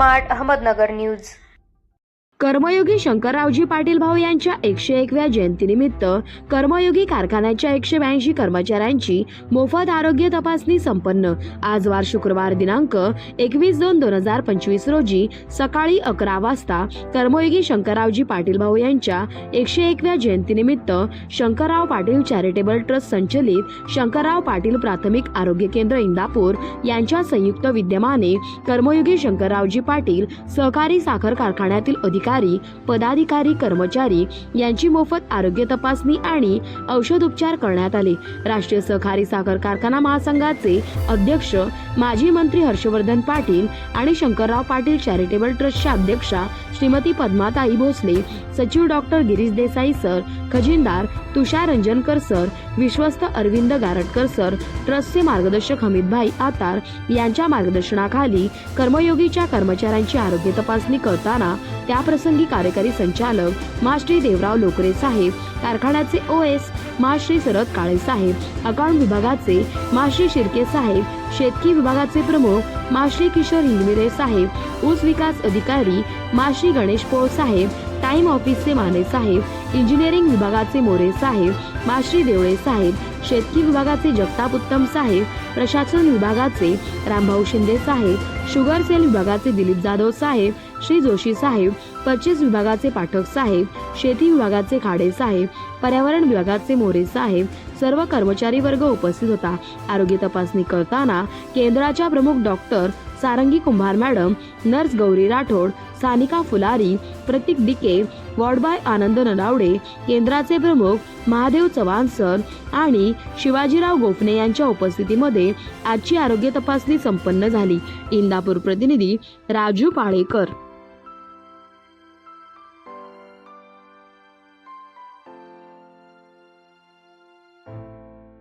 Smart Ahmednagar news. कर्मयोगी शंकररावजी पाटील भाऊ यांच्या 101व्या जयंतीनिमित्त कर्मयोगी कारखान्याच्या 182 कर्मचाऱ्यांची मोफत आरोग्य तपासणी संपन्न। आज वार शुक्रवार दिनांक 21/2/2025 रोजी सकाळी 11 वाजता कर्मयोगी शंकररावजी पाटील भाऊ यांच्या 101व्या जयंतीनिमित्त शंकरराव पाटील चॅरिटेबल ट्रस्ट संचलित शंकरराव पाटील प्राथमिक आरोग्य केंद्र इंदापूर यांच्या संयुक्त विद्यमाने कर्मयोगी शंकररावजी पाटील सहकारी साखर कारखान्यातील अधिकारी, पदाधिकारी, कर्मचारी यांची मोफत आरोग्य तपासणी आणि औषध उपचार करण्यात आले। राष्ट्रीय सहकारी साखर कारखाना महासंघाचे अध्यक्ष माजी मंत्री हर्षवर्धन पाटील आणि शंकरराव पाटील चॅरिटेबल ट्रस्टच्या अध्यक्षा श्रीमती पद्माताई भोसले, सचिव डॉक्टर गिरीश देसाई सर, खजिनदार तुषार रंजनकर सर, विश्वस्त अरविंद गारटकर सर, ट्रस्टचे मार्गदर्शक हमीदभाई आतार यांच्या मार्गदर्शनाखाली कर्मयोगीच्या कर्मचाऱ्यांची आरोग्य तपासणी करताना त्याप्रसंगी कार्यकारी संचालक माश्री देवराव लोकरे साहेब, कारखान्याचे OS माश्री शरद काळे साहेब, अकाउंट विभागाचे माश्री शिर्के साहेब, शेतकी विभागाचे प्रमुख माश्री किशोर हिंगमिरे साहेब, ऊस विकास अधिकारी माश्री गणेश पोळ साहेब, टाइम ऑफिसचे माने साहेब, इंजिनिअरिंग विभागाचे मोरे साहेब, माश्री देवळे साहेब, शेतकी विभागाचे जगताप उत्तम साहेब, प्रशासन विभागाचे रामभाऊ शिंदे साहेब, शुगर सेल विभागाचे दिलीप जाधव साहेब, श्री जोशी साहेब, परचेस विभागाचे पाठक साहेब, शेती विभागाचे खाडे साहेब, पर्यावरण विभागाचे मोरे साहेब, सर्व कर्मचारी वर्ग उपस्थित होता। आरोग्य तपासणी करताना केंद्राच्या प्रमुख डॉक्टर सारंगी कुंभार मॅडम, नर्स गौरी राठोड, सानिका फुलारी, प्रतीक डिके, वॉर्डबाय आनंद ननावडे, केंद्राचे प्रमुख महादेव चव्हाण सर आणि शिवाजीराव गोफणे यांच्या उपस्थितीमध्ये आजची आरोग्य तपासणी संपन्न झाली। इंदापूर प्रतिनिधी राजू पाळेकर।